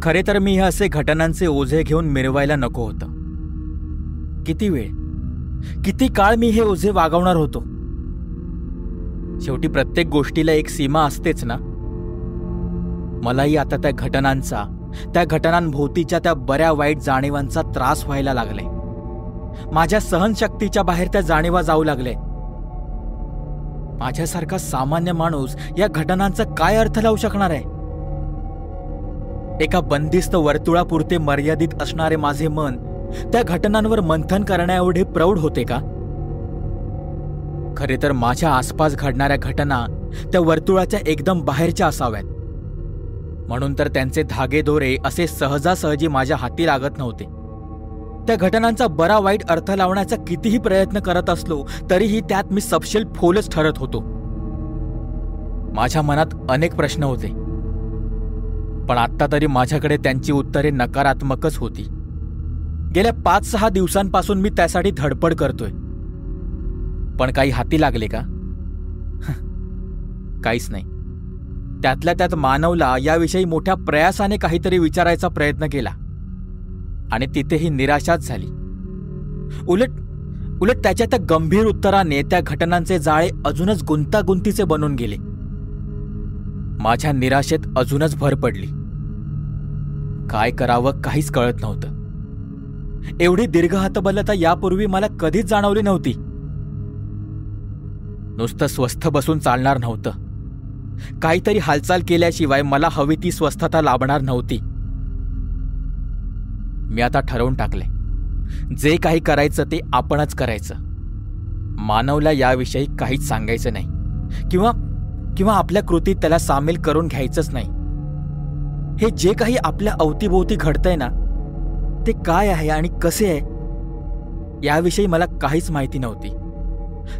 खरे तर मी हे असे घटनांचे ओझे घेऊन मिरवायला नको होतं. किती वेळ, किती काळ मी हे ओझे वागवणार होतो. शेवटी प्रत्येक गोष्टीला एक सीमा असतेच ना. मलाही आता त्या घटनांभोवतीच्या त्या बऱ्या वाईट जाणीवांचा त्रास व्हायला लागलाय. माझ्या सहनशक्तीच्या बाहेर त्या जाणीवा जाऊ लागले. माझ्यासारखा सामान्य माणूस या घटनांचा काय अर्थ लावू शकणार आहे. एका बंदिस्त वर्तुळापुरते मर्यादित असणारे माझे मन त्या घटनांवर मंथन करण्याएवढे प्रौढ होते का. खरे तर माझ्या आसपास घडणाऱ्या घटना त्या वर्तुळाच्या एकदम बाहेरच्या असाव्यात. म्हणून तर त्यांचे धागेदोरे असे सहजासहजी माझ्या हाती लागत नव्हते. त्या घटनांचा बरा वाईट अर्थ लावण्याचा कितीही प्रयत्न करत असलो तरीही त्यात मी सपशेल फोलच ठरत होतो. माझ्या मनात अनेक प्रश्न होते, पण आत्ता तरी माझ्याकडे त्यांची उत्तरे नकारात्मकच होती. गेल्या 5-6 दिवसांपासून मी त्यासाठी धडपड करतोय, पण काही हाती लागले का? काहीच नाही. त्यातल्या त्यात मानवला याविषयी मोठ्या प्रयासाने काहीतरी विचारायचा प्रयत्न केला आणि तिथेही निराशाच झाली. उलट त्याच्या त्या गंभीर उत्तराने त्या घटनांचे जाळे अजूनच गुंतागुंतीचे बनून गेले. माझ्या निराशेत अजूनच भर पडली. काय करावं काहीच कळत नव्हतं. एवढी दीर्घ हतबलता यापूर्वी मला कधीच जाणवली नव्हती. नुसतं स्वस्थ बसून चालणार नव्हतं. काहीतरी हालचाल केल्याशिवाय मला हवी ती स्वस्थता लाभणार नव्हती. मी आता ठरवून टाकले, जे काही करायचं ते आपणच करायचं. मानवला याविषयी काहीच सांगायचं नाही किंवा आपल्या कृतीत त्याला सामील करून घ्यायचंच नाही. हे जे काही आपल्या अवतीभोवती घडतंय ना, ते काय आहे आणि कसे आहे याविषयी मला काहीच माहिती नव्हती.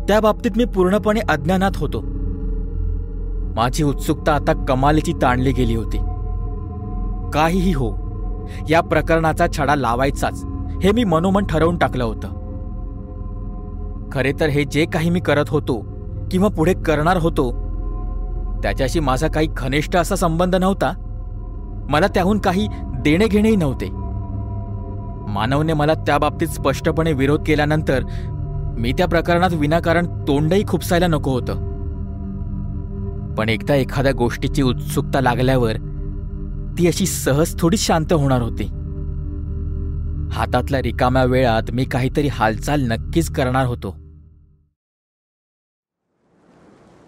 त्या बाबतीत मी पूर्णपणे अज्ञानात होतो. माझी उत्सुकता आता कमालीची ताणली गेली होती. काहीही हो, या प्रकरणाचा छडा लावायचाच हे मी मनोमन ठरवून टाकलं होतं. खरे तर हे जे काही मी करत होतो किंवा पुढे करणार होतो त्याच्याशी माझा काही घनिष्ठ असा संबंध नव्हता. मला त्याहून काही देणे घेणेही नव्हते. मानवने मला त्या बाबतीत स्पष्टपणे विरोध केल्यानंतर मी त्या प्रकरणात विनाकारण तोंडही खुपसायला नको होतं. पण एकदा एखाद्या गोष्टीची उत्सुकता लागल्यावर ती अशी सहज थोडीच शांत होणार होती. हातातल्या रिकाम्या वेळात मी काहीतरी हालचाल नक्कीच करणार होतो.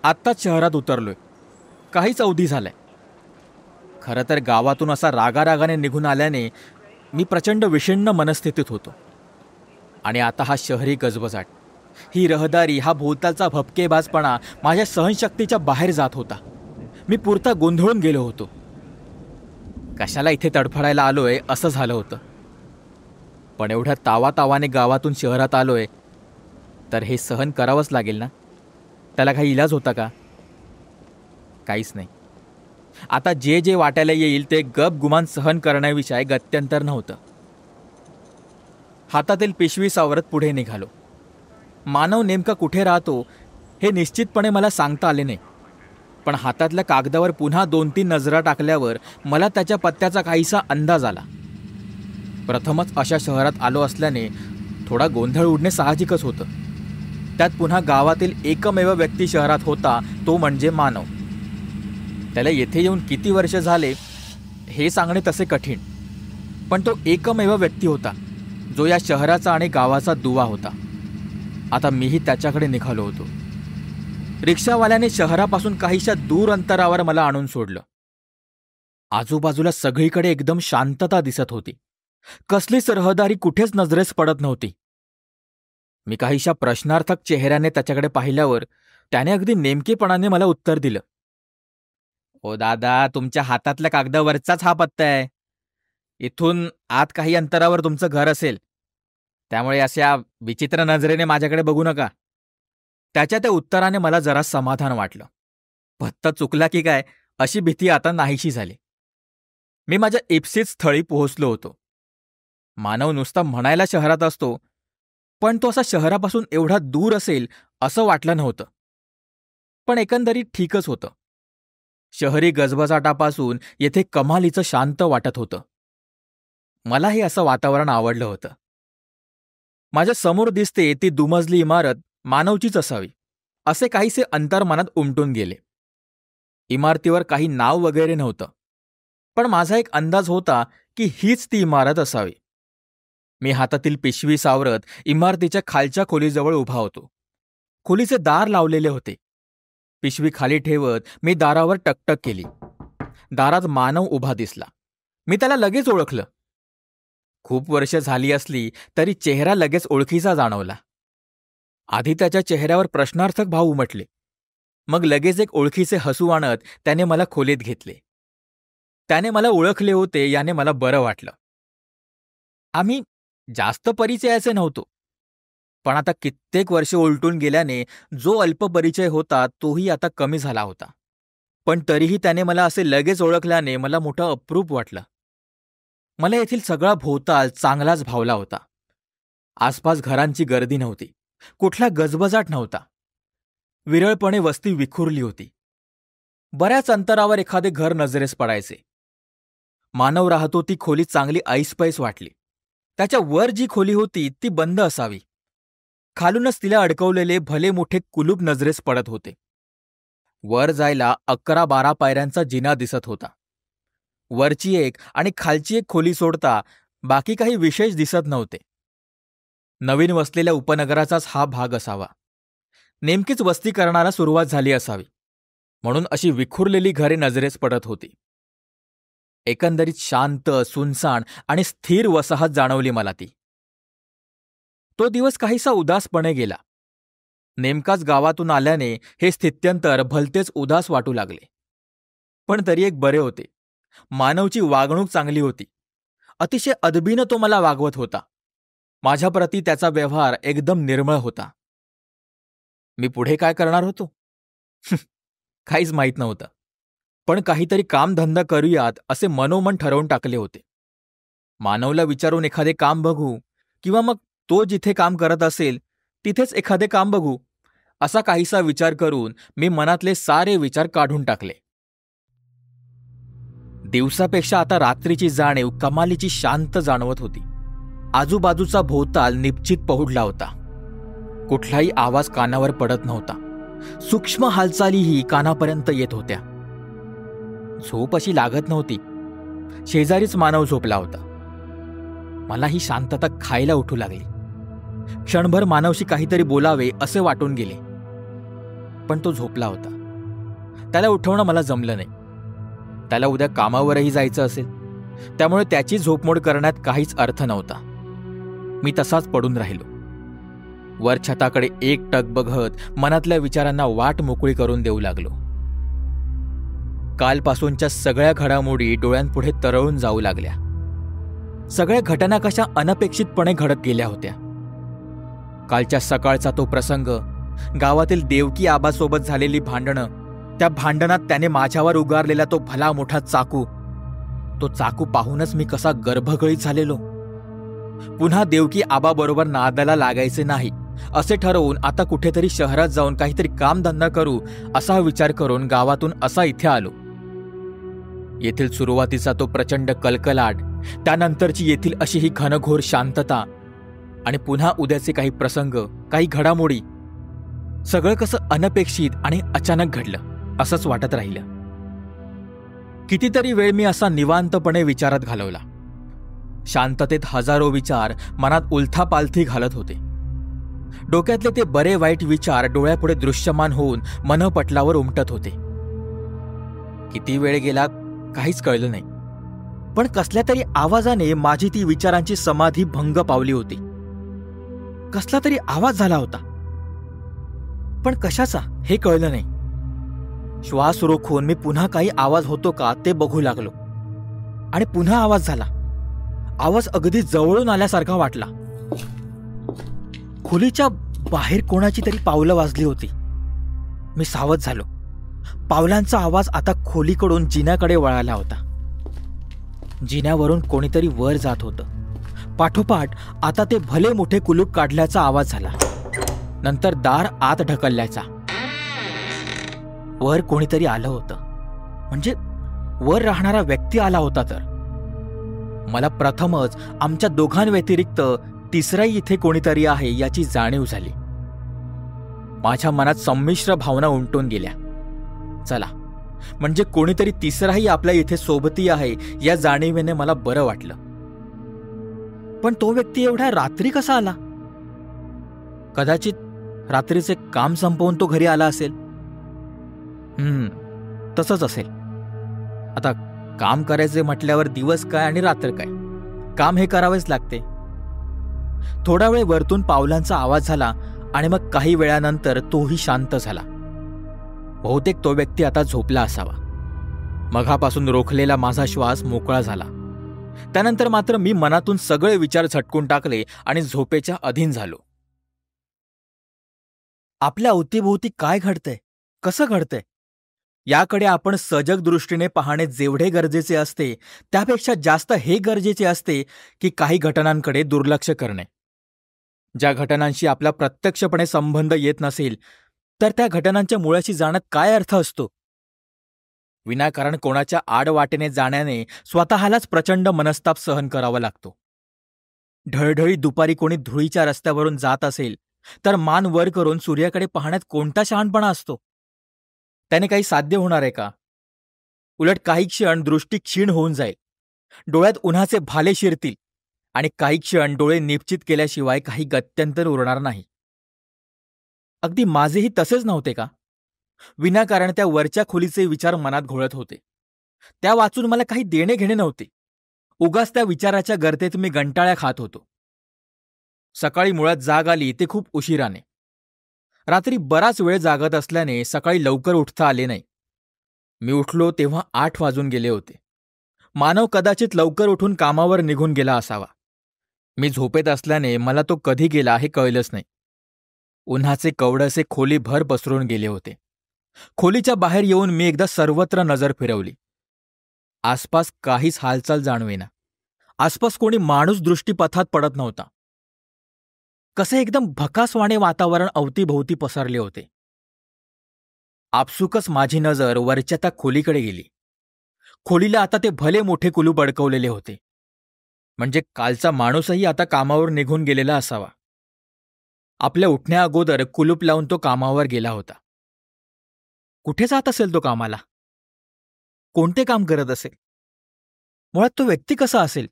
आत्ताच शहरात उतरलोय. काहीच अवधी झालाय. खरं तर गावातून असा रागारागाने निघून आल्याने मी प्रचंड विषण्ण मनस्थितीत होतो. आणि आता हा शहरी गजबजाट, ही रहदारी, हा भोवतालचा भपकेबाजपणा माझ्या सहनशक्तीच्या बाहेर जात होता. मी पुरता गोंधळून गेलो होतो. कशाला इथे तडफडायला आलोय असं झालं होतं. पण एवढ्या तावातावाने गावातून शहरात आलोय तर हे सहन करावंच लागेल ना. त्याला काही इलाज होता का? काहीच नाही. आता जे वाटायला येईल ते गपगुमान सहन करण्याविषयी गत्यंतर नव्हतं. हातातील पिशवी सावरत पुढे निघालो. मानव नेमका कुठे राहतो हे निश्चितपणे मला सांगता आले नाही, पण हातातल्या कागदावर पुन्हा 2-3 नजरा टाकल्यावर मला त्याच्या पत्त्याचा काहीसा अंदाज आला. प्रथमच अशा शहरात आलो असल्याने थोडा गोंधळ उडणे साहजिकच होतं. त्यात पुन्हा गावातील एकमेव व्यक्ती शहरात होता, तो म्हणजे मानव. त्याला येथे येऊन किती वर्ष झाले हे सांगणे तसे कठीण, पण तो एकमेव व्यक्ती होता जो या शहराचा आणि गावाचा दुवा होता. आता मीही त्याच्याकडे निघालो होतो. रिक्षावाल्याने शहरापासून काहीशा दूर अंतरावर मला आणून सोडलं. आजूबाजूला सगळीकडे एकदम शांतता दिसत होती. कसलीच रहदारी कुठेच नजरेस पडत नव्हती. मी काहीशा प्रश्नार्थक चेहऱ्याने त्याच्याकडे पाहिल्यावर त्याने अगदी नेमकेपणाने मला उत्तर दिलं. ओ दादा, तुमच्या हातातल्या कागदावरचाच हा पत्ता आहे. इथून आत काही अंतरावर तुमचं घर असेल. त्यामुळे अशा विचित्र नजरेने माझ्याकडे बघू नका. त्याच्या त्या उत्तराने मला जरा समाधान वाटलं. पत्ता चुकला की काय अशी भीती आता नाहीशी झाली. मी माझ्या इप्सित स्थळी पोहोचलो होतो. मानव नुसता म्हणायला शहरात असतो, पण तो असा शहरापासून एवढा दूर असेल असं वाटलं नव्हतं. पण एकंदरीत ठीकच होतं. शहरी गजबजाटापासून येथे कमालीचं शांत वाटत होतं. मला हे असं वातावरण आवडलं होतं. माझ्या समोर दिसते ती दुमजली इमारत मानवचीच असावी असे काहीसे अंतर मनात उमटून गेले. इमारतीवर काही नाव वगैरे नव्हतं, पण माझा एक अंदाज होता की हीच ती इमारत असावी. मी हातातील पिशवी सावरत इमारतीच्या खालच्या खोलीजवळ उभा होतो. खोलीचे दार लावलेले होते. पिशवी खाली ठेवत मी दारावर टकटक केली. दारात मानव उभा दिसला. मी त्याला लगेच ओळखलं. खूप वर्ष झाली असली तरी चेहरा लगेच ओळखीचा जाणवला. आधी त्याच्या चेहऱ्यावर प्रश्नार्थक भाव उमटले. मग लगेच एक ओळखीचे हसू आणत त्याने मला खोलीत घेतले. त्याने मला ओळखले होते याने मला बरं वाटलं. आम्ही जास्त परिचयाचे नव्हतो, पण आता कित्येक वर्ष उलटून गेल्याने जो अल्पपरिचय होता तोही आता कमी झाला होता. पण तरीही त्याने मला असे लगेच ओळखल्याने मला मोठं अप्रूप वाटलं. मला येथील सगळा भोवताल चांगलाच भावला होता. आसपास घरांची गर्दी नव्हती. कुठला गजबजाट नव्हता. विरळपणे वस्ती विखुरली होती. बऱ्याच अंतरावर एखादे घर नजरेस पडायचे. मानव राहतो ती खोली चांगली ऐसपैस वाटली. त्याच्या वर जी खोली होती ती बंद असावी. खालूनच तिला अडकवलेले भले मोठे कुलूप नजरेस पडत होते. वर जायला 11-12 पायऱ्यांचा जिना दिसत होता. वरची एक आणि खालची एक खोली सोडता बाकी काही विशेष दिसत नव्हते. नवीन वसलेल्या उपनगराचाच हा भाग असावा. नेमकीच वस्ती करणारा सुरुवात झाली असावी, म्हणून अशी विखुरलेली घरे नजरेस पडत होती. एकंदरीत शांत, सुनसान आणि स्थिर वसाहत जाणवली मला ती. तो दिवस काहीसा उदासपणे गेला. नेमकाच गावातून आल्याने हे स्थित्यंतर भलतेच उदास वाटू लागले. पण तरी एक बरे होते. मानवची वागणूक चांगली होती. अतिशय अदबीनं तो मला वागवत होता. माझ्याप्रती त्याचा व्यवहार एकदम निर्मळ होता. मी पुढे काय करणार होतो काहीच माहीत नव्हतं, पण काहीतरी कामधंदा करूयात असे मनोमन ठरवून टाकले होते. मानवला विचारून एखादे काम बघू, किंवा मग तो जिथे काम करत असेल तिथेच एखादे काम बघू, असा काहीसा विचार करून मी मनातले सारे विचार काढून टाकले. दिवसापेक्षा आता रात्रीची जाणीव कमालीची शांत जाणवत होती. आजूबाजूचा भोवताल निश्चित पहुडला होता. कुठलाही आवाज कानावर पडत नव्हता. सूक्ष्म हालचालीही कानापर्यंत येत होत्या. झोप अशी लागत नव्हती. शेजारीच मानव झोपला होता. मला ही शांतता खायला उठू लागली. क्षणभर मानवशी काहीतरी बोलावे असे वाटून गेले, पण तो झोपला होता. त्याला उठवणं मला जमलं नाही. त्याला उद्या कामावरही जायचं असेल, त्यामुळे त्याची झोपमोड करण्यात काहीच अर्थ नव्हता. मी तसाच पडून राहिलो. वर छताकडे एकटक बघत मनातल्या विचारांना वाट मोकळी करून देऊ लागलो. कालपासूनच्या सगळ्या घडामोडी डोळ्यांपुढे तरळून जाऊ लागल्या. सगळ्या घटना कशा अनपेक्षितपणे घडत गेल्या होत्या. कालच्या सकाळचा तो प्रसंग, गावातील देवकी आबासोबत झालेली भांडणं, त्या भांडणात त्याने माझ्यावर उगारलेला तो भला मोठा चाकू, तो चाकू पाहूनच मी कसा गर्भगळीत झालेलो. पुन्हा देवकी आबाबरोबर नादाला लागायचे नाही असे ठरवून आता कुठेतरी शहरात जाऊन काहीतरी कामधंदा करू असा विचार करून गावातून असा इथे आलो. येथील सुरुवातीचा तो प्रचंड कलकलाट, त्यानंतरची येथील अशी ही घनघोर शांतता, आणि पुन्हा उद्याचे काही प्रसंग, काही घडामोडी, सगळं कसं अनपेक्षित आणि अचानक घडलं असंच वाटत राहिलं. कितीतरी वेळ मी असा निवांतपणे विचारात घालवला. शांततेत हजारो विचार मनात उलथापालथी घालत होते. डोक्यातले ते बरे वाईट विचार डोळ्यापुढे दृश्यमान होऊन मनपटलावर उमटत होते. किती वेळ गेला काहीच कळलं नाही, पण कसल्या तरी आवाजाने माझी ती विचारांची समाधी भंग पावली होती. कसला तरी आवाज झाला होता, पण कशाचा हे कळलं नाही. श्वास रोखून मी पुन्हा काही आवाज होतो का ते बघू लागलो. आणि पुन्हा आवाज झाला. आवाज अगदी जवळून आल्यासारखा वाटला. खोलीच्या बाहेर कोणाची तरी पावलं वाजली होती. मी सावध झालो. पावलांचा आवाज आता खोलीकडून जिन्याकडे वळाला होता. जिन्यावरून कोणीतरी वर जात होतं. पाठोपाठ आता ते भले मोठे कुलूप काढल्याचा आवाज झाला. नंतर दार आत ढकलल्याचा. वर कोणीतरी आलं होतं. म्हणजे वर राहणारा व्यक्ती आला होता. तर मला प्रथमच आमच्या दोघांव्यतिरिक्त तिसराही इथे कोणीतरी आहे याची जाणीव झाली. माझ्या मनात संमिश्र भावना उमटून गेल्या. चला, म्हणजे कोणीतरी तिसराही आपल्या इथे सोबती आहे या जाणीवेने मला बरं वाटलं. पण तो व्यक्ती एवढ्या रात्री कसा आला? कदाचित रात्रीचे काम संपवून तो घरी आला असेल. तसंच असेल. आता काम करायचे म्हटल्यावर दिवस काय आणि रात्र काय, काम हे करावेच लागते. थोडा वेळ वरतून पावलांचा आवाज झाला आणि मग काही वेळानंतर तोही शांत झाला. बहुतेक तो व्यक्ती आता झोपला असावा. मघापासून रोखलेला माझा श्वास मोकळा झाला. त्यानंतर मात्र मी मनातून सगळे विचार झटकून टाकले आणि झोपेच्या अधीन झालो. आपल्या अवतीभोवती काय घडतंय, कसं घडतंय, याकडे आपण सजग दृष्टीने पाहणे जेवढे गरजेचे असते त्यापेक्षा जास्त हे गरजेचे असते की काही घटनांकडे दुर्लक्ष करणे. ज्या घटनांशी आपला प्रत्यक्षपणे संबंध येत नसेल तर त्या घटनांच्या मुळाशी जाण्यात काय अर्थ असतो? विनाकारण कोणाच्या आडवाटेने जाण्याने स्वतःलाच प्रचंड मनस्ताप सहन करावा लागतो. ढळढळी दुपारी कोणी धुळीच्या रस्त्यावरून जात असेल तर मान वर करून सूर्याकडे पाहण्यात कोणता शहाणपणा असतो? त्याने काही साध्य होणार आहे का? उलट काही क्षण दृष्टी क्षीण होऊन जाईल. डोळ्यात उन्हाचे भाले शिरतील आणि काही क्षण डोळे निश्चित केल्याशिवाय काही गत्यंतर उरणार नाही. अगदी माझेही तसेच नव्हते का? विनाकारण त्या वरच्या खोलीचे विचार मनात घोळत होते. त्या वाचून मला काही देणे घेणे नव्हते. उगाच त्या विचाराच्या गर्तेत मी गंटाळ्या खात होतो. सकाळी मुळात जाग आली ते खूप उशिराने. रात्री बराच वेळ जागत असल्याने सकाळी लवकर उठता आले नाही. मी उठलो तेव्हा 8 वाजून गेले होते. मानव कदाचित लवकर उठून कामावर निघून गेला असावा. मी झोपेत असल्याने मला तो कधी गेला हे कळलंच नाही. उन्हाचे कवडसे खोलीभर पसरून गेले होते. खोलीच्या बाहेर येऊन मी एकदा सर्वत्र नजर फिरवली. आसपास काहीच हालचाल जाणवेना. आसपास कोणी माणूस दृष्टीपथात पडत नव्हता. कसे एकदम भकासवाणे वातावरण अवतीभोवती पसरले होते. आपसुकच माझी नजर वरच्या त्या खोलीकडे गेली. खोलीला आता ते भले मोठे कुलूप अडकवलेले होते. म्हणजे कालचा माणूसही आता कामावर निघून गेलेला असावा. आपल्या उठण्या अगोदर कुलूप लावून तो कामावर गेला होता. कुठे जात असेल तो कामाला? कोणते काम करत असेल? मुळात तो व्यक्ती कसा असेल?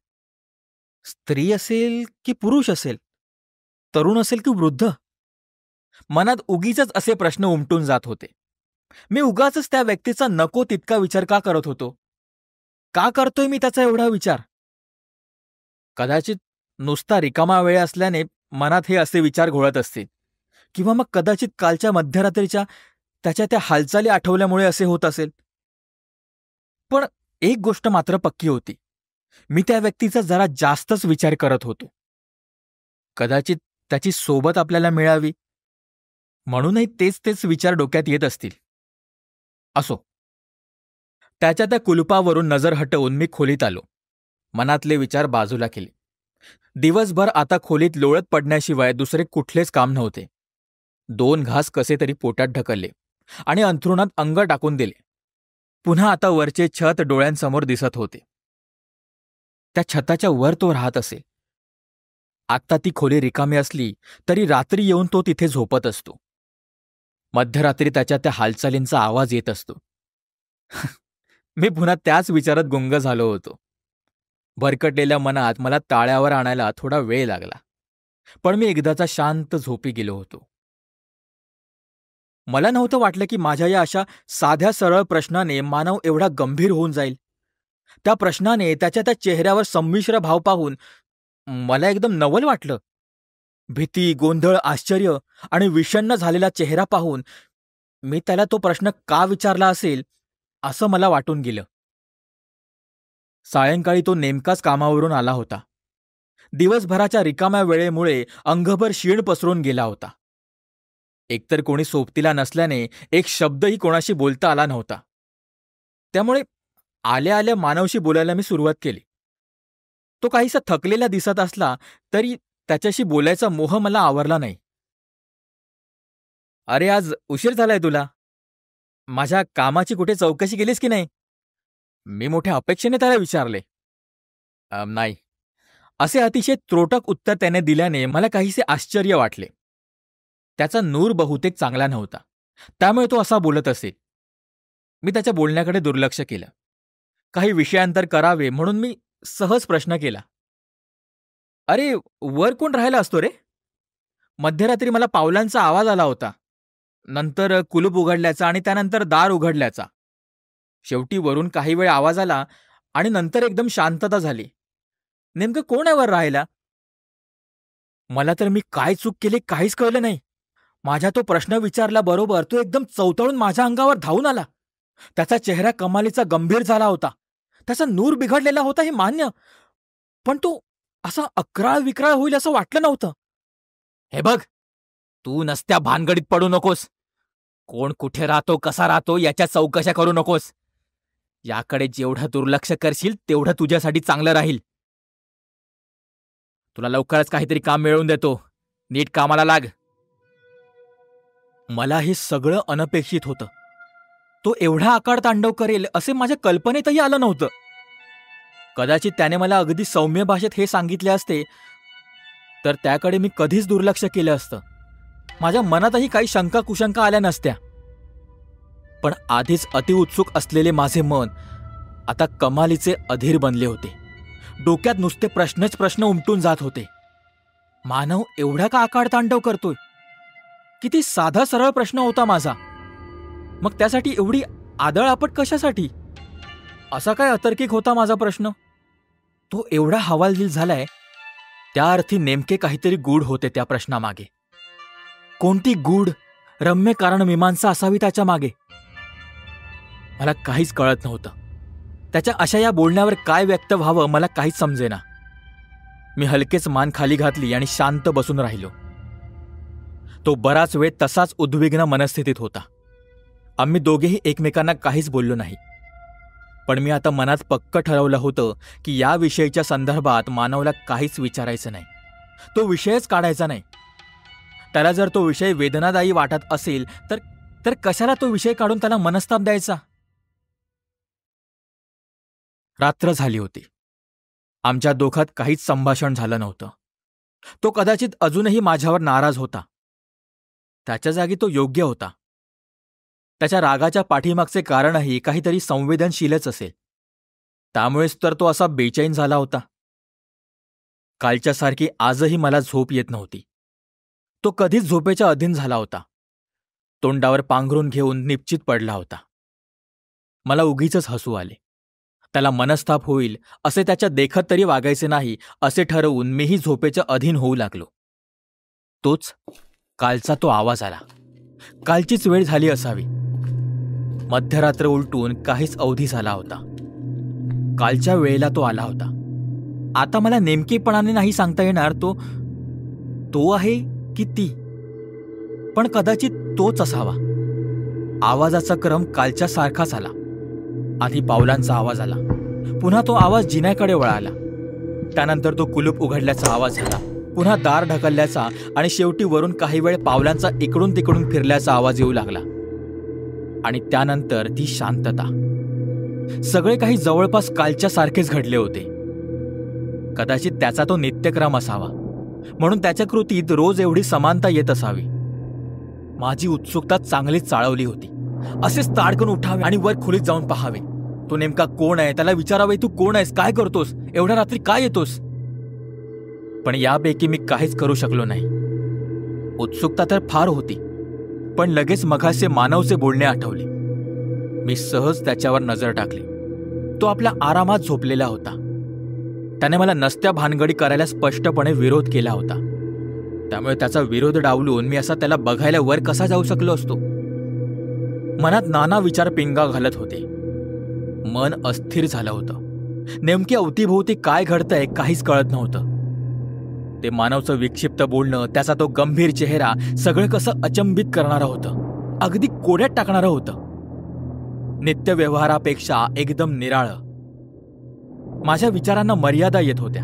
स्त्री असेल की पुरुष असेल? तरुण असेल की वृद्ध? मनात उगीचच असे प्रश्न उमटून जात होते. मी उगाचच त्या व्यक्तीचा नको तितका विचार का करत होतो? का करतोय मी त्याचा एवढा विचार? कदाचित नुसता रिकामा वेळ असल्याने मनात हे असे विचार घोळत असतील, किंवा मग कदाचित कालच्या मध्यरात्रीच्या त्याच्या त्या हालचाली आठवल्यामुळे असे होत असेल. पण एक गोष्ट मात्र पक्की होती, मी त्या व्यक्तीचा जरा जास्तच विचार करत होतो. कदाचित त्याची सोबत आपल्याला मिळावी म्हणूनही तेच विचार डोक्यात येत असतील. असो. त्याच्या त्या कुलुपावरून नजर हटवून मी खोलीत आलो. मनातले विचार बाजूला केले. दिवसभर आता खोलीत लोळत पडण्याशिवाय दुसरे कुठलेच काम नव्हते. 2 घास कसे तरी पोटात ढकलले आणि अंथरुणात अंग टाकून दिले. पुन्हा आता वरचे छत डोळ्यांसमोर दिसत होते. त्या छताच्या वर तो राहत असेल. आत्ता ती खोली रिकामी असली तरी रात्री येऊन तो तिथे झोपत असतो. मध्यरात्री त्याच्या त्या हालचालींचा आवाज येत असतो. मी पुन्हा त्याच विचारात गुंग झालो होतो. भरकटलेल्या मनात मला ताळ्यावर आणायला थोडा वेळ लागला, पण मी एकदाचा शांत झोपी गेलो होतो. मला नव्हतं वाटलं की माझ्या या अशा साध्या सरळ प्रश्नाने मानव एवढा गंभीर होऊन जाईल. त्या प्रश्नाने त्याच्या त्या चेहऱ्यावर संमिश्र भाव पाहून मला एकदम नवल वाटलं. भीती, गोंधळ, आश्चर्य आणि विषण्ण झालेला चेहरा पाहून मी त्याला तो प्रश्न का विचारला असेल असं मला वाटून गेलं. सायंकाळी तो नेमकाच कामावरून आला होता. दिवसभराच्या रिकाम्या वेळेमुळे अंगभर शीण पसरून गेला होता. एकतर कोणी सोबतीला नसल्याने एक शब्दही कोणाशी बोलता आला नव्हता. त्यामुळे आल्या आल्या मानवशी बोलायला मी सुरुवात केली. तो काहीसा थकलेला दिसत असला तरी त्याच्याशी बोलायचा मोह मला आवरला नाही. "अरे, आज उशीर झालाय तुला. माझ्या कामाची कुठे चौकशी केलीस की नाही?" मी मोठ्या अपेक्षेने त्याला विचारले. नाही." असे अतिशय त्रोटक उत्तर त्याने दिल्याने मला काहीसे आश्चर्य वाटले. त्याचा नूर बहुतेक चांगला नव्हता, त्यामुळे तो असा बोलत असेल. मी त्याच्या बोलण्याकडे दुर्लक्ष केलं. काही विषयांतर करावे म्हणून मी सहज प्रश्न केला. "अरे, वर कोण राहायला असतो रे? मध्यरात्री मला पावलांचा आवाज आला होता. नंतर कुलूप उघडल्याचा आणि त्यानंतर दार उघडल्याचा. शेवटी वरून काही वेळ आवाज आला आणि नंतर एकदम शांतता झाली. नेमकं कोण आहे वर राहायला?" मला तर मी काय चूक केली काहीच कळलं नाही. माझ्या तो प्रश्न विचारल्याबरोबर तो एकदम चवतळून माझ्या अंगावर धावून आला. त्याचा चेहरा कमालीचा गंभीर झाला होता. त्याचा नूर बिघडलेला होता हे मान्य, पण तो असा अक्राळ विक्राळ होईल असं वाटलं नव्हतं. "हे बघ, तू नसत्या भानगडीत पडू नकोस. कोण कुठे राहतो कसा राहतो याच्या चौकशा करू नकोस. याकडे जेवढं दुर्लक्ष करशील तेवढं तुझ्यासाठी चांगलं राहील. तुला लवकरच काहीतरी काम मिळवून देतो. नीट कामाला लाग." मला हे सगळं अनपेक्षित होतं. तो एवढा आकाड तांडव करेल असे माझ्या कल्पनेतही आलं नव्हतं. कदाचित त्याने मला अगदी सौम्य भाषेत हे सांगितले असते तर त्याकडे मी कधीच दुर्लक्ष केलं असतं. माझ्या मनातही काही शंका कुशंका आल्या नसत्या. पण आधीच अतिउत्सुक असलेले माझे मन आता कमालीचे अधीर बनले होते. डोक्यात नुसते प्रश्नच प्रश्न उमटून जात होते. मानव एवढा का आकाड तांडव करतोय? किती साधा सरळ प्रश्न होता माझा. मग त्यासाठी एवढी आदळआपट कशासाठी? असा काय अतर्किक होता माझा प्रश्न? तो एवढा हवालदिल झालाय त्या अर्थी नेमके काहीतरी गूढ होते त्या प्रश्नामागे. कोणती गूढ रम्य कारण मीमांसा असावी त्याच्या मागे? मला काहीच कळत नव्हतं. त्याच्या अशा या बोलण्यावर काय व्यक्त व्हावं मला काहीच समजेना. मी हलकेच मान खाली घातली आणि शांत बसून राहिलो. तो बराच वेळ तसाच उद्विग्न मनस्थितीत होता. आम्ही दोघेही एकमेकांना काहीच बोललो नाही. पण मी आता मनात पक्क ठरवलं होतं की या विषयीच्या संदर्भात मानवला काहीच विचारायचं नाही. तो विषयच काढायचा नाही. त्याला जर तो विषय वेदनादायी वाटत असेल तर कशाला तो विषय काढून त्याला मनस्ताप द्यायचा? रात्र झाली होती. आमच्या दोघात काहीच संभाषण झालं नव्हतं. तो कदाचित अजूनही माझ्यावर नाराज होता. त्याच्या जागी तो योग्य होता. त्याच्या रागाच्या पाठीमागचे कारणही काहीतरी संवेदनशीलच असेल. त्यामुळेच तर तो असा बेचैन झाला होता. कालच्यासारखी आजही मला झोप येत नव्हती. तो कधीच झोपेच्या अधीन झाला होता. तोंडावर पांघरून घेऊन निपचित पडला होता. मला उगीचच हसू आले. त्याला मनस्ताप होईल असे त्याच्या देखत तरी वागायचे नाही असे ठरवून मीही झोपेच्या अधीन होऊ लागलो. तोच कालचा तो आवाज आला. कालचीच वेळ झाली असावी. मध्यरात्र उलटून काहीच अवधी झाला होता. कालच्या वेळेला तो आला होता. आता मला नेमकेपणाने नाही सांगता येणार तो आहे की ती, पण कदाचित तोच असावा. आवाजाचा क्रम कालच्या सारखाच आला. आधी पावलांचा आवाज आला, पुन्हा तो आवाज जिन्याकडे वळाला. त्यानंतर तो कुलूप उघडल्याचा आवाज झाला, पुन्हा दार ढकलल्याचा आणि शेवटी वरून काही वेळ पावलांचा इकडून तिकडून फिरल्याचा आवाज येऊ लागला. आणि त्यानंतर ती शांतता. सगळे काही जवळपास कालच्या सारखेच घडले होते. कदाचित त्याचा तो नित्यक्रम असावा, म्हणून त्याच्या कृतीत रोज एवढी समानता येत असावी. माझी उत्सुकता चांगलीच चाळवली होती. असेच ताडकन उठावे आणि वर खोलीत जाऊन पाहावे. तो नेमका कोण आहे त्याला विचारावे, तू कोण आहेस, काय करतोस, एवढ्या रात्री काय येतोस? पण यापैकी मी काहीच करू शकलो नाही. उत्सुकता तर फार होती, पण लगेच मघाचे मानवचे बोलणे आठवले. मी सहज त्याच्यावर नजर टाकली. तो आपल्या आरामात झोपलेला होता. त्याने मला नसत्या भानगडी करायला स्पष्टपणे विरोध केला होता. त्यामुळे त्याचा विरोध डावलून मी असा त्याला बघायला वर कसा जाऊ शकलो असतो? मनात नाना विचार पिंगा घालत होते. मन अस्थिर झालं होतं. नेमके अवतीभोवती काय घडतंय काहीच कळत नव्हतं. ते मानवचं विक्षिप्त बोलणं, त्याचा तो गंभीर चेहरा सगळं कसं अचंबित करणारं होतं, अगदी कोड्यात टाकणारं होतं. नित्य व्यवहारापेक्षा एकदम निराळं. माझ्या विचारांना मर्यादा येत होत्या.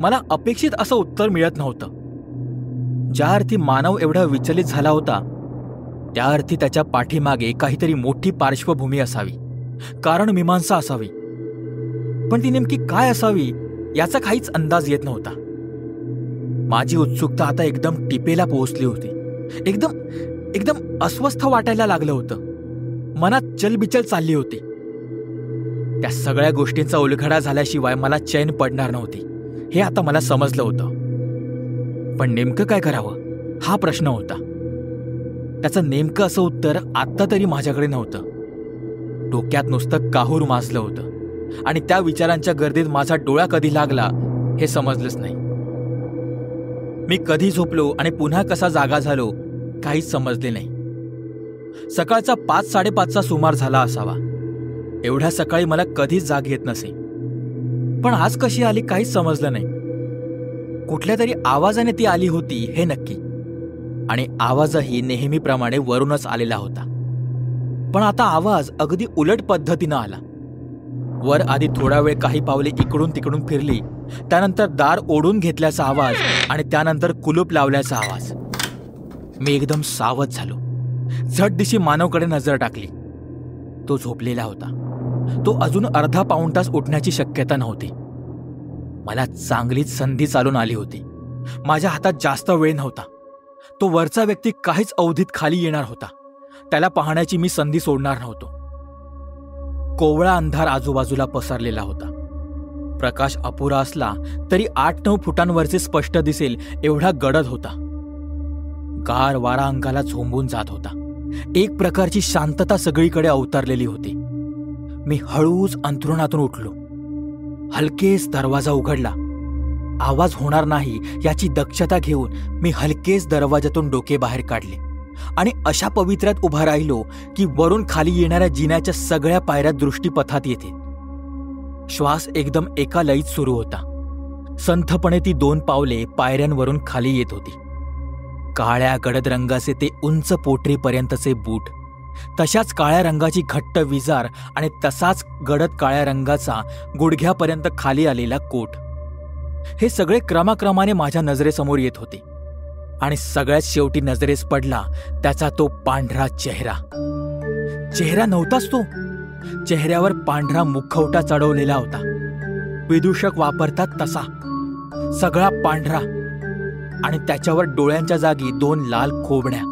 मला अपेक्षित असं उत्तर मिळत नव्हतं. ज्या अर्थी मानव एवढा विचलित झाला होता, त्या अर्थी त्याच्या पाठीमागे काहीतरी मोठी पार्श्वभूमी असावी, कारण मीमांसा असावी. पण ती नेमकी काय असावी याचा काहीच अंदाज येत नव्हता. माझी उत्सुकता आता एकदम टिपेला पोहोचली होती. एकदम एकदम अस्वस्थ वाटायला लागलं होतं. मनात चलबिचल चालली होती. त्या सगळ्या गोष्टींचा उलगडा झाल्याशिवाय मला चैन पडणार नव्हती हे आता मला समजलं होतं. पण नेमकं काय करावं हा प्रश्न होता. त्याचं नेमकं असं उत्तर आत्ता तरी माझ्याकडे नव्हतं. डोक्यात नुसतं काहूर माजलं होतं आणि त्या विचारांच्या गर्दीत माझा डोळा कधी लागला हे समजलंच नाही. मी कधी झोपलो आणि पुन्हा कसा जागा झालो काहीच समजले नाही. सकाळचा 5-5:30चा सुमार झाला असावा. एवढ्या सकाळी मला कधीच जाग येत नसे. पण आज कशी आली काहीच समजलं नाही. कुठल्या तरी आवाजाने ती आली होती हे नक्की, आणि आवाजही नेहमीप्रमाणे वरूनच आलेला होता. पण आता आवाज अगदी उलट पद्धतीनं आला. वर आधी थोडा वेळ काही पावले इकडून तिकडून फिरली, त्यानंतर दार ओढून घेतल्याचा आवाज आणि त्यानंतर कुलूप लावल्याचा आवाज. मी एकदम सावध झालो. झटदिशी मानवकडे नजर टाकली. तो झोपलेला होता. तो अजून अर्धा पाऊण तास उठण्याची शक्यता नव्हती. मला चांगलीच संधी चालून आली होती. माझ्या हातात जास्त वेळ नव्हता. तो वरचा व्यक्ती काहीच अवधीत खाली येणार होता. त्याला पाहण्याची मी संधी सोडणार नव्हतो. कोवळा अंधार आजूबाजूला पसरलेला होता. प्रकाश अपुरा असला तरी 8-9 फुटांवरचे स्पष्ट दिसेल एवढा गडद होता. गार वारा अंगाला झोंबून जात होता. एक प्रकारची शांतता सगळीकडे अवतरलेली होती. मी हळूच अंथरुणातून उठलो. हलकेच दरवाजा उघडला. आवाज होणार नाही याची दक्षता घेऊन मी हलकेच दरवाजातून डोके बाहेर काढले आणि अशा पवित्र्यात उभा राहिलो की वरून खाली येणाऱ्या जिन्याच्या सगळ्या पायऱ्या दृष्टीपथात येतील. श्वास एकदम एका लयीत सुरू होता. संथपणे ती 2 पावले पायऱ्यांवरून खाली येत होती. काळ्या गडद रंगाचे ते उंच पोटरीपर्यंतचे बूट, तशाच काळ्या रंगाची घट्ट विजार आणि तसाच गडद काळ्या रंगाचा गुडघ्यापर्यंत खाली आलेला कोट, हे सगळे क्रमाक्रमाने माझ्या नजरेसमोर येत होते. आणि सगळ्यात शेवटी नजरेस पडला त्याचा तो पांढरा चेहरा. चेहरा नव्हताच तो. चेहऱ्यावर पांढरा मुखवटा चढवलेला होता. विदूषक वापरतात तसा, सगळा पांढरा, आणि त्याच्यावर डोळ्यांच्या जागी 2 लाल खोबण्या.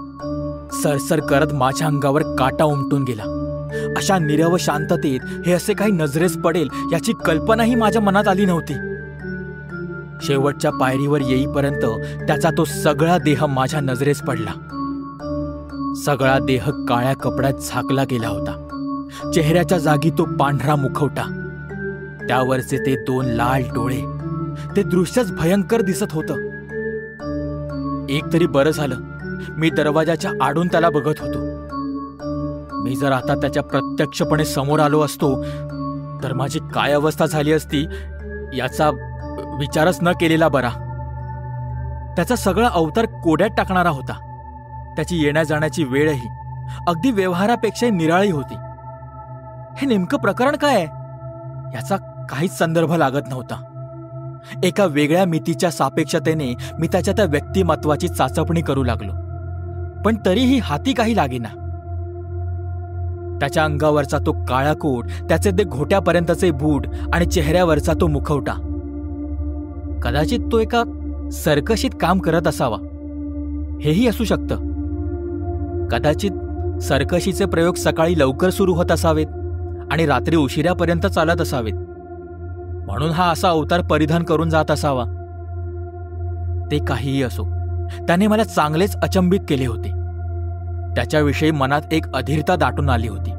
सरसर करत माझ्या अंगावर काटा उमटून गेला. अशा नीरव शांततेत हे असे काही नजरेस पडेल याची कल्पनाही माझ्या मनात आली नव्हती. शेवटच्या पायरीवर येईपर्यंत त्याचा तो सगळा देह माझ्या नजरेस पडला. सगळा देह काळ्या कपड्यात झाकला गेला होता. चेहऱ्याच्या जागी तो पांढरा मुखवटा, त्यावरचे ते 2 लाल डोळे. ते दृश्यच भयंकर दिसत होतं. एक तरी बरं झालं, मी दरवाजाच्या आडून त्याला बघत होतो. मी जर आता त्याच्या प्रत्यक्षपणे समोर आलो असतो तर माझी काय अवस्था झाली असती याचा विचारच न केलेला बरा. त्याचा सगळा अवतार कोड्यात टाकणारा होता. त्याची येण्या जाण्याची वेळही अगदी व्यवहारापेक्षा निराळी होती. हे नेमकं प्रकरण काय आहे याचा काहीच संदर्भ लागत नव्हता. एका वेगळ्या मितीच्या सापेक्षतेने मी त्याच्या त्या व्यक्तिमत्वाची चाचपणी करू लागलो, पण तरीही हाती काही लागेना. त्याच्या अंगावरचा तो काळा कोट, त्याचे ते घोट्यापर्यंतचे बूट आणि चेहऱ्यावरचा तो मुखवटा. कदाचित तो एका सर्कशीत काम करत असावा, हेही असू शकतं. कदाचित सर्कशीचे प्रयोग सकाळी लवकर सुरू होत असावेत आणि रात्री उशिरापर्यंत चालत असावेत, म्हणून हा असा अवतार परिधान करून जात असावा. ते काहीही असो, त्याने मला चांगलेच अचंबित केले होते. त्याच्याविषयी मनात एक अधीरता दाटून आली होती.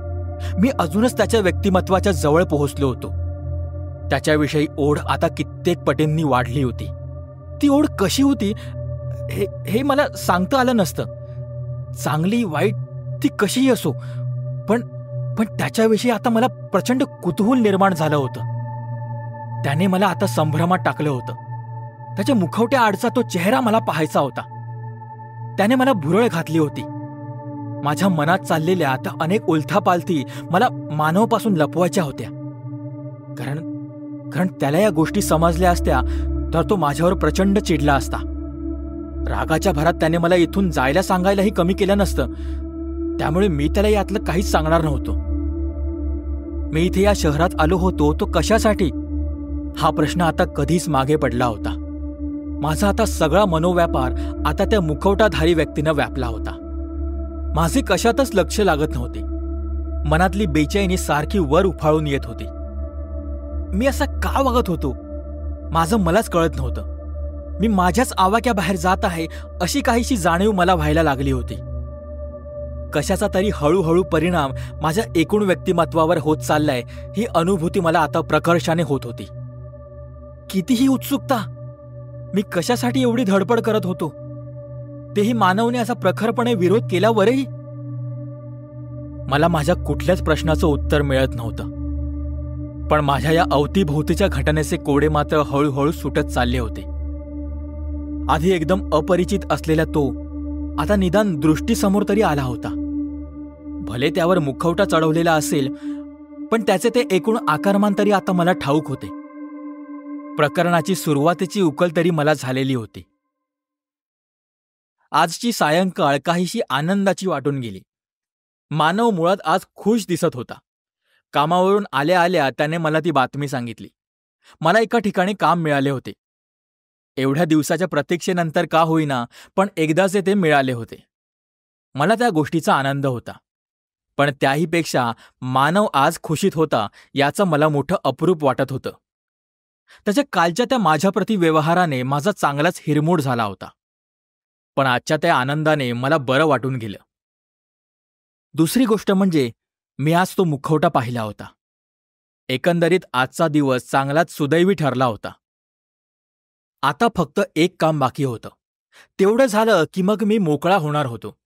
मी अजूनच त्याच्या व्यक्तिमत्वाच्या जवळ पोहोचलो होतो. त्याच्याविषयी ओढ आता कित्येक पटींनी वाढली होती. ती ओढ कशी होती हे मला सांगता आलं नसतं. चांगली वाईट ती कशीही असो, पण पण त्याच्याविषयी आता मला प्रचंड कुतूहल निर्माण झालं होतं. त्याने मला आता संभ्रमात टाकलं होतं. त्याच्या मुखवट्या आडचा तो चेहरा मला पाहायचा होता. त्याने मला भुरळ घातली होती. माझ्या मनात चाललेल्या त्या अनेक उलथापालथी मला मानवपासून लपवायच्या होत्या. कारण त्याला या गोष्टी समजल्या असत्या तर तो माझ्यावर प्रचंड चिडला असता. रागाच्या भरात त्याने मला इथून जायला सांगायलाही कमी केलं नसतं. त्यामुळे मी त्याला यातलं काहीच सांगणार नव्हतो. मी इथे या शहरात आलो होतो तो कशासाठी, हा प्रश्न आता कधीच मागे पडला होता. माझा आता सगळा मनोव्यापार आता त्या मुखवटाधारी व्यक्तीनं व्यापला होता. माझे कशातच लक्ष लागत नव्हते. मनातली बेचैनी सारखी वर उफाळून येत होती. मी असा का वागत होतो माझं मलाच कळत नव्हतं. मी माझ्याच आवाक्याबाहेर जात आहे अशी काहीशी जाणीव मला व्हायला लागली होती. कशाचा तरी हळूहळू परिणाम माझ्या एकूण व्यक्तिमत्वावर होत चाललाय ही अनुभूती मला आता प्रकर्षाने होत होती. कितीही उत्सुकता, मी कशासाठी एवढी धडपड करत होतो, तेही मानवने असा प्रखरपणे विरोध केल्यावरही मला माझ्या कुठल्याच प्रश्नाचं उत्तर मिळत नव्हतं. पण माझ्या या अवतीभोवतीच्या घटनेचे कोडे मात्र हळूहळू सुटत चालले होते. आधी एकदम अपरिचित असलेला तो आता निदान दृष्टीसमोर तरी आला होता. भले त्यावर मुखवटा चढवलेला असेल, पण त्याचे ते एकूण आकारमान तरी आता मला ठाऊक होते. प्रकरणाची सुरुवातीची उकल तरी मला झालेली होती. आजची सायंकाळ काहीशी आनंदाची वाटून गेली. मानव मुळात आज खुश दिसत होता. कामावरून आल्या आल्या त्याने मला ती बातमी सांगितली. मला एका ठिकाणी काम मिळाले होते. एवढ्या दिवसाच्या प्रतीक्षेनंतर का होईना, पण एकदाचे ते मिळाले होते. मला त्या गोष्टीचा आनंद होता. पण त्याहीपेक्षा मानव आज खुशीत होता याचं मला मोठं अप्रूप वाटत होतं. त्याच्या कालच्या त्या माझ्याप्रती व्यवहाराने माझा चांगलाच हिरमोड झाला होता. पण आजच्या त्या आनंदाने मला बरं वाटून गेलं. दुसरी गोष्ट म्हणजे मी आज तो मुखवटा पाहिला होता. एकंदरीत आजचा दिवस चांगलाच सुदैवी ठरला होता. आता फक्त एक काम बाकी होतं. तेवढं झालं की मग मी मोकळा होणार होतो.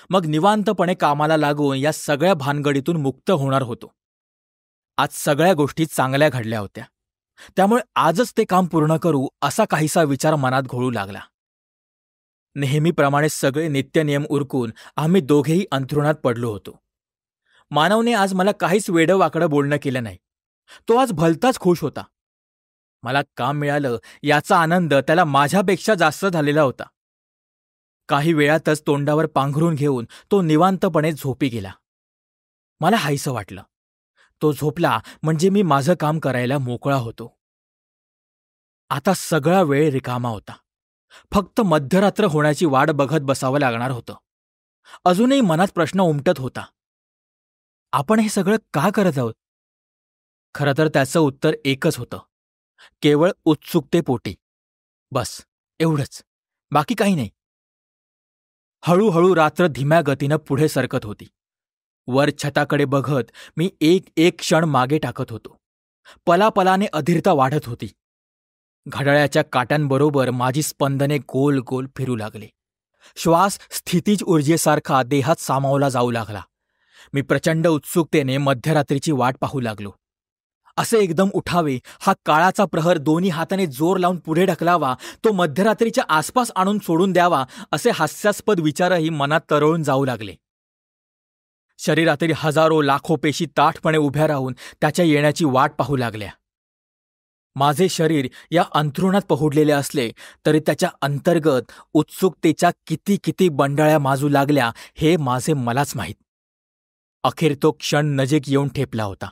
मग निवांतपणे कामाला लागून या सगळ्या भानगडीतून मुक्त होणार होतो. आज सगळ्या गोष्टी चांगल्या घडल्या होत्या. त्यामुळे आजच ते काम पूर्ण करू असा काहीसा विचार मनात घोळू लागला. नेहमीप्रमाणे सगळे नित्यनियम उरकून आम्ही दोघेही अंथरुणात पडलो होतो. मानवने आज मला काहीच वेडंवाकडं बोलणं केलं नाही. तो आज भलताच खुश होता. मला काम मिळालं याचा आनंद त्याला माझ्यापेक्षा जास्त झालेला होता. काही वेळातच तोंडावर पांघरून घेऊन तो निवांतपणे झोपी गेला. मला हायसं वाटलं. तो झोपला म्हणजे मी माझं काम करायला मोकळा होतो. आता सगळा वेळ रिकामा होता. फक्त मध्यरात्र होण्याची वाट बघत बसावं लागणार होतं. अजूनही मनात प्रश्न उमटत होता. आपण हे सगळं का करत आहोत? खरं तर त्याचं उत्तर एकच होतं. केवळ उत्सुकतेपोटी. बस एवढंच, बाकी काही नाही. हळूहळू रात्र धीम्या गतीनं पुढे सरकत होती. वर छताकडे बघत मी एक एक क्षण मागे टाकत होतो. पलापलाने अधीरता वाढत होती. घड्याळाच्या काट्यांबरोबर माझी स्पंदने गोल गोल फिरू लागले. श्वास स्थितीज ऊर्जेसारखा देहात सामावला जाऊ लागला. मी प्रचंड उत्सुकतेने मध्यरात्रीची वाट पाहू लागलो. असे एकदम उठावे, हा काळाचा प्रहर दोन्ही हाताने जोर लावून पुढे ढकलावा, तो मध्यरात्रीच्या आसपास आणून सोडून द्यावा, असे हास्यास्पद विचारही मनात तरळून जाऊ लागले. शरीरातील हजारो लाखो पेशी ताठपणे उभ्या राहून त्याच्या येण्याची वाट पाहू लागल्या. माझे शरीर या अंथरुणात पहुडलेले असले तरी त्याच्या अंतर्गत उत्सुकतेच्या किती किती बंडाळ्या माजू लागल्या हे माझे मलाच माहीत. अखेर तो क्षण नजीक येऊन ठेपला होता.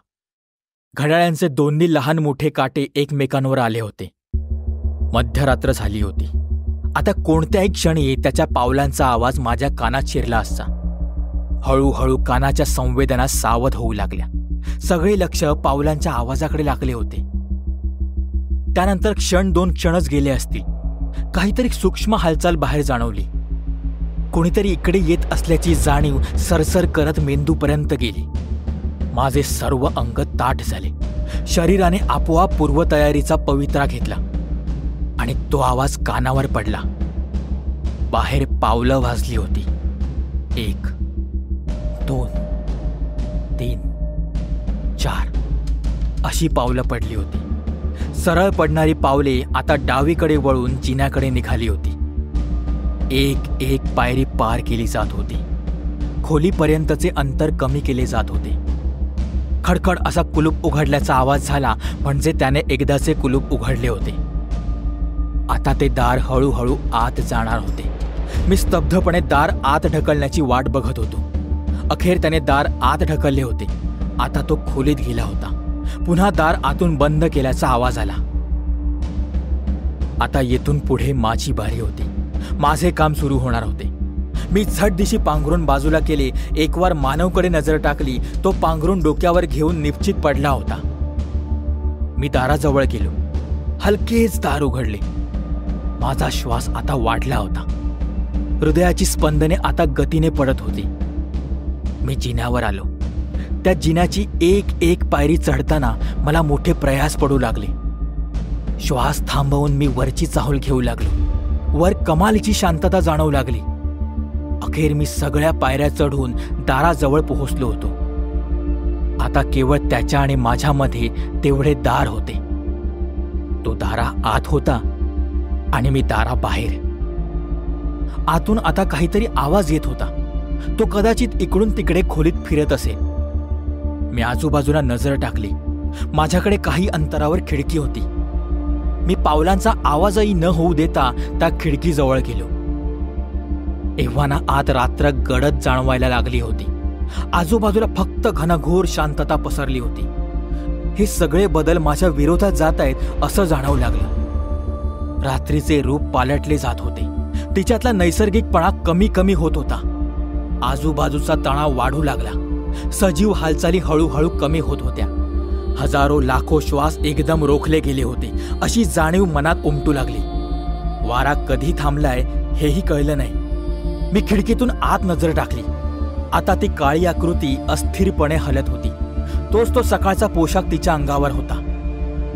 घड्याळांचे दोन्ही लहान मोठे काटे एकमेकांवर आले होते. मध्यरात्र झाली होती. आता कोणत्याही क्षणी त्याच्या पावलांचा आवाज माझ्या कानात शिरला असता. हळूहळू कानाच्या संवेदना सावध होऊ लागल्या. सगळे लक्ष पावलांच्या आवाजाकडे लागले होते. त्यानंतर क्षण दोन क्षणच गेले असतील. काहीतरी सूक्ष्म हालचाल बाहेर जाणवली. कोणीतरी इकडे येत असल्याची जाणीव सरसर करत मेंदूपर्यंत गेली. माझे सर्व अंग ताठ झाले. शरीराने आपोआप पूर्वतयारीचा पवित्रा घेतला आणि तो आवाज कानावर पडला. बाहेर पावलं वाजली होती. 1, 2, अशी पावलं पडली होती. सरळ पडणारी पावले आता डावीकडे वळून जिन्याकडे निघाली होती. एक एक पायरी पार केली जात होती. खोलीपर्यंतचे अंतर कमी केले जात होते. खडखड असा कुलूप उघडल्याचा आवाज झाला, म्हणजे त्याने एकदाचे कुलूप उघडले होते. आता ते दार हळूहळू आत जाणार होते. मी स्तब्धपणे दार आत ढकलण्याची वाट बघत होतो. अखेर त्याने दार आत ढकलले होते. आता तो खोलीत गेला होता. पुन्हा दार आतून बंद केल्याचा आवाज आला. आता येथून पुढे माझी बारी होती. माझे काम सुरू होणार होते. मी झटदिशी पांघरून बाजूला केले. एकवार मानवकडे नजर टाकली. तो पांघरून डोक्यावर घेऊन निश्चित पडला होता. मी दाराजवळ गेलो. हलकेच दार उघडले. माझा श्वास आता वाढला होता. हृदयाची स्पंदने आता गतीने पडत होती. मी जिन्यावर आलो. त्या जिन्याची एक एक पायरी चढताना मला मोठे प्रयास पडू लागले. श्वास थांबवून मी वरची चाहूल घेऊ लागलो. वर कमालीची शांतता जाणवू लागली. अखेर मी सगळ्या पायऱ्या चढून दाराजवळ पोहोचलो होतो. आता केवळ त्याच्या आणि माझ्यामध्ये तेवढे दार होते. तो दारा आत होता आणि मी दारा बाहेर. आतून आता काहीतरी आवाज येत होता. तो कदाचित इकडून तिकडे खोलीत फिरत असेल. मी आजूबाजूला नजर टाकली. माझ्याकडे काही अंतरावर खिडकी होती. मी पावलांचा आवाजही न होऊ देता त्या खिडकीजवळ गेलो. एव्हाना आत रात्र गडद जाणवायला लागली होती. आजूबाजूला फक्त घनघोर शांतता पसरली होती. हे सगळे बदल माझ्या विरोधात जात आहेत असं जाणवू लागलं. रात्रीचे रूप पालटले जात होते. तिच्यातला नैसर्गिकपणा कमी कमी होत होता. आजूबाजूचा तणाव वाढू लागला. सजीव हालचाली हळूहळू कमी होत होत्या. हजारो लाखो श्वास एकदम रोखले गेले होते अशी जाणीव मनात उमटू लागली. वारा कधी थांबलाय हेही कळलं नाही. मी खिडकीतून आत नजर टाकली. आता ती काळी आकृती अस्थिरपणे हलत होती. तोच तो सकाळचा पोशाख तिच्या अंगावर होता.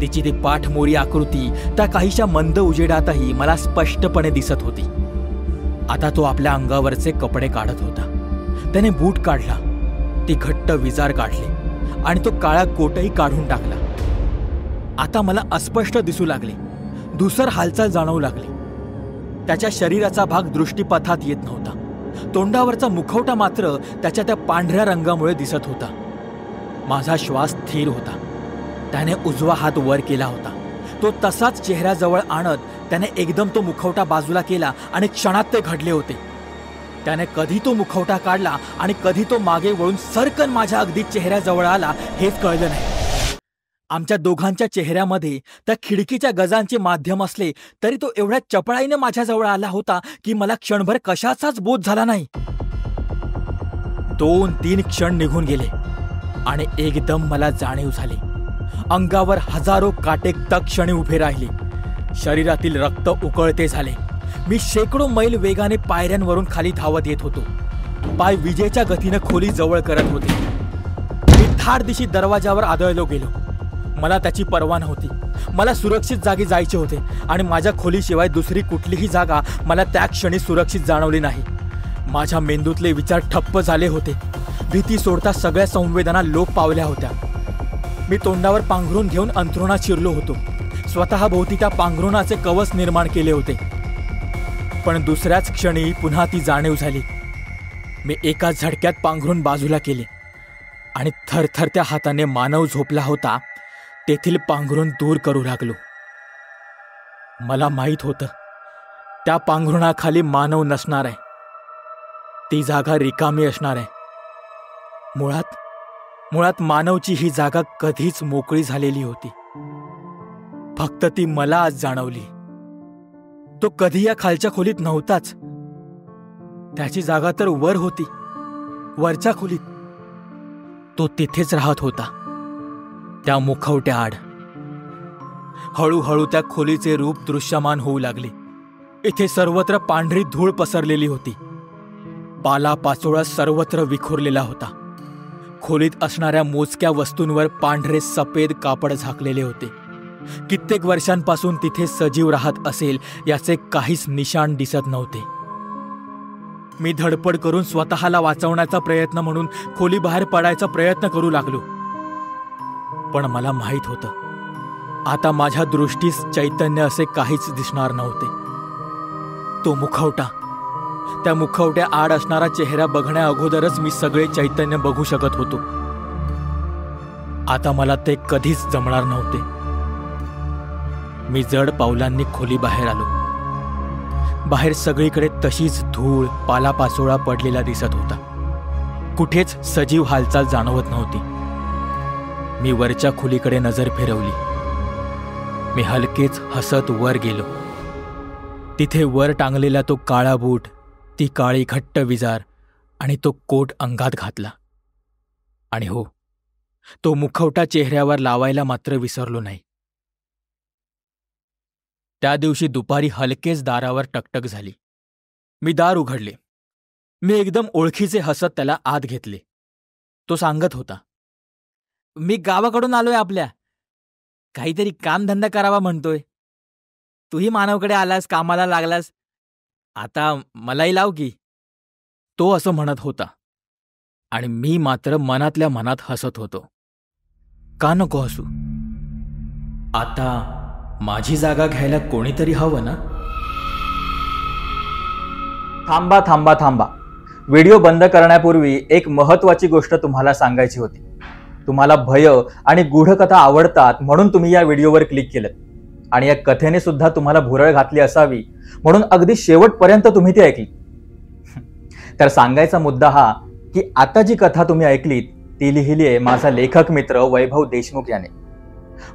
तिची ती पाठमोरी आकृती त्या काहीशा मंद उजेडातही मला स्पष्टपणे दिसत होती. आता तो आपल्या अंगावरचे कपडे काढत होता. त्याने बूट काढला. ती घट्ट विजार काढली आणि तो काळा कोटही काढून टाकला. आता मला अस्पष्ट दिसू लागले. धुसर हालचाल जाणवू लागली. त्याच्या शरीराचा भाग दृष्टीपथात येत नव्हता. तोंडावरचा मुखवटा मात्र त्याच्या त्या पांढऱ्या रंगामुळे दिसत होता. माझा श्वास स्थिर होता. त्याने उजवा हात वर केला होता. तो तसाच चेहऱ्याजवळ आणत त्याने एकदम तो मुखवटा बाजूला केला आणि क्षणात ते घडले होते. त्याने कधी तो मुखवटा काढला आणि कधी तो मागे वळून सरकन माझ्या अगदी चेहऱ्याजवळ आला हेच कळलं नाही. आमच्या दोघांच्या चेहऱ्यामध्ये त्या खिडकीच्या गजांचे माध्यम असले तरी तो एवढ्या चपळाईने माझ्याजवळ आला होता की मला क्षणभर कशाचाच बोध झाला नाही. 2-3 क्षण निघून गेले आणि एकदम मला जाणीव झाली. अंगावर हजारो काटे तत्क्षणी उभे राहिले. शरीरातील रक्त उकळते झाले. मी शेकडो मैल वेगाने पायऱ्यांवरून खाली धावत येत होतो. पाय विजेच्या गतीनं खोली जवळ करत होते. मी धाडदिशी दरवाजावर आदळलो गेलो. मला त्याची पर्वा नव्हती. मला सुरक्षित जागी जायचे होते आणि माझ्या खोलीशिवाय दुसरी कुठलीही जागा मला त्या क्षणी सुरक्षित जाणवली नाही. माझ्या मेंदूतले विचार ठप्प झाले होते. भीती सोडता सगळ्या संवेदना लोप पावल्या होत्या. मी तोंडावर पांघरून घेऊन अंथरुणात शिरलो होतो. स्वतःभोवती त्या पांघरुणाचे कवच निर्माण केले होते. पण दुसऱ्याच क्षणी पुन्हा ती जाणीव झाली. मी एका झटक्यात पांघरून बाजूला केले आणि थरथरत्या हाताने मानव झोपला होता तेथील पांघरून दूर करू लागलो. मला माहीत होतं त्या पांघरुणाखाली मानव नसणार आहे. ती जागा रिकामी असणार आहे. मुळात मानवची ही जागा कधीच मोकळी झालेली होती. फक्त ती मला आज जाणवली. तो कधी या खालच्या खोलीत नव्हताच. त्याची जागा तर वर होती. वरच्या खोलीत तो तिथेच राहत होता, त्या मुखवट्या आड. हळूहळू त्या खोलीचे रूप दृश्यमान होऊ लागले. इथे सर्वत्र पांढरी धूळ पसरलेली होती. पालापाचोळा सर्वत्र विखुरलेला होता. खोलीत असणाऱ्या मोजक्या वस्तूंवर पांढरे सफेद कापड झाकलेले होते. कित्येक वर्षांपासून तिथे सजीव राहत असेल याचे काहीच निशाण दिसत नव्हते. मी धडपड करून स्वतःला वाचवण्याचा प्रयत्न म्हणून खोलीबाहेर पडायचा प्रयत्न करू लागलो. पण मला माहीत होतं आता माझ्या दृष्टीस चैतन्य असे काहीच दिसणार नव्हते. तो मुखवटा, त्या मुखवट्या आड असणारा चेहरा बघण्या अगोदरच मी सगळे चैतन्य बघू शकत होतो. आता मला ते कधीच जमणार नव्हते. मी जड पावलांनी खोली बाहेर आलो. बाहेर सगळीकडे तशीच धूळ, पालापाचोळा पडलेला दिसत होता. कुठेच सजीव हालचाल जाणवत नव्हती. मी वरच्या खोलीकडे नजर फिरवली. मी हलकेच हसत वर गेलो. तिथे वर टांगलेला तो काळा बूट, ती काळी घट्ट विजार आणि तो कोट अंगात घातला. आणि हो, तो मुखवटा चेहऱ्यावर लावायला मात्र विसरलो नाही. त्या दिवशी दुपारी हलकेच दारावर टकटक झाली. मी दार उघडले. मी एकदम ओळखीचे हसत त्याला आत घेतले. तो सांगत होता, मी गावाकडून आलोय आपल्या. काहीतरी कामधंदा करावा म्हणतोय. तूही मानवकडे आलास, कामाला लागलास. आता मलाही लाव की. तो असं म्हणत होता आणि मी मात्र मनातल्या मनात हसत होतो. का नको हसू? आता माझी जागा घ्यायला कोणीतरी हवं ना? थांबा थांबा थांबा. व्हिडिओ बंद करण्यापूर्वी एक महत्त्वाची गोष्ट तुम्हाला सांगायची होती. तुम्हाला भय आणि गूढकथा आवडतात म्हणून तुम्ही या व्हिडिओवर क्लिक केलं आणि या कथेने सुद्धा तुम्हाला भुरळ घातली असावी म्हणून अगदी शेवटपर्यंत तुम्ही ती ऐकली. तर सांगायचा मुद्दा हा की आता जी कथा तुम्ही ऐकलीत ती लिहिली आहे माझा लेखक मित्र वैभव देशमुख याने.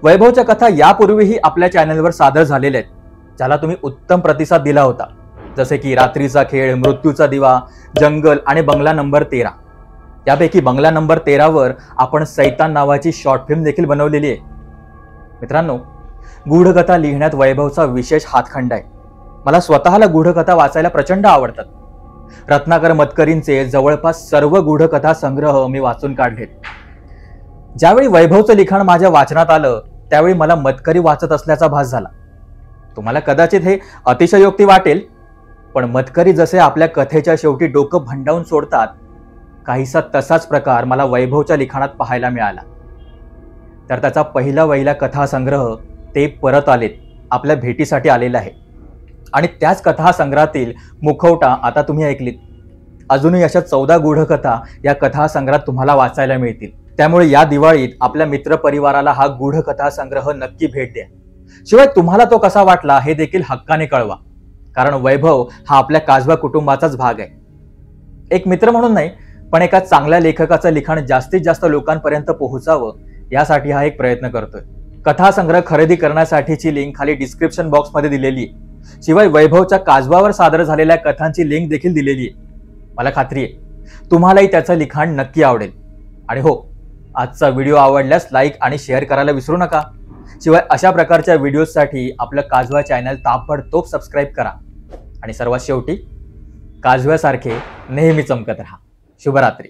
वैभवच्या कथा यापूर्वीही आपल्या चॅनलवर सादर झालेल्या आहेत, ज्याला तुम्ही उत्तम प्रतिसाद दिला होता, जसे की रात्रीचा खेळ, मृत्यूचा दिवा, जंगल आणि बंगला नंबर 13. यापैकी बंगला नंबर 13 वर आपण सैतान नावाची शॉर्ट फिल्म देखील बनवलेली आहे. मित्रांनो, गूढकथा लिहिण्यात वैभवचा विशेष हातखंडा आहे. मला स्वतःला गूढकथा वाचायला प्रचंड आवडतात. रत्नाकर मतकरींचे जवळपास सर्व गूढकथा संग्रह मी वाचून काढलेत. ज्यावेळी वैभवचं लिखाण माझ्या वाचनात आलं त्यावेळी मला मतकरी वाचत असल्याचा भास झाला. तुम्हाला कदाचित हे अतिशयोक्ती वाटेल, पण मतकरी जसे आपल्या कथेच्या शेवटी डोकं भंडावून सोडतात, काहीसा तसाच प्रकार मला वैभवच्या लिखाणात पाहायला मिळाला. तर त्याचा पहिला वहिला कथासंग्रह ते परत आलेत आपल्या भेटीसाठी आलेला आहे आणि त्याच कथासंग्रहातील मुखवटा आता तुम्ही ऐकलीत. अजूनही अशा 14 गूढकथा या कथासंग्रहात तुम्हाला वाचायला मिळतील. त्यामुळे या दिवाळीत आपल्या मित्रपरिवाराला हा गूढकथा संग्रह नक्की भेट द्या. शिवाय तुम्हाला तो कसा वाटला हे देखील हक्काने कळवा, कारण वैभव हा आपल्या काजवा कुटुंबाचाच भाग आहे. एक मित्र म्हणून नाही, पण एका चांगल्या लेखकाचं लिखाण जास्तीत जास्त लोकांपर्यंत पोहोचावं यासाठी हा एक प्रयत्न करतोय. कथासंग्रह खरेदी करण्यासाठीची लिंक खाली डिस्क्रिप्शन बॉक्समध्ये दिलेली आहे. शिवाय वैभवच्या काजवावर सादर झालेल्या कथांची लिंक देखील दिलेली आहे. मला खात्री आहे तुम्हालाही त्याचं लिखाण नक्की आवडेल. आणि हो, आजचा व्हिडिओ आवडल्यास लाईक आणि शेअर करायला विसरू नका. शिवाय अशा प्रकारच्या व्हिडिओसाठी आपलं काजवा चॅनल ताबडतोब सबस्क्राईब करा. आणि सर्वात शेवटी, काजव्यासारखे नेहमी चमकत राहा. शुभरात्री.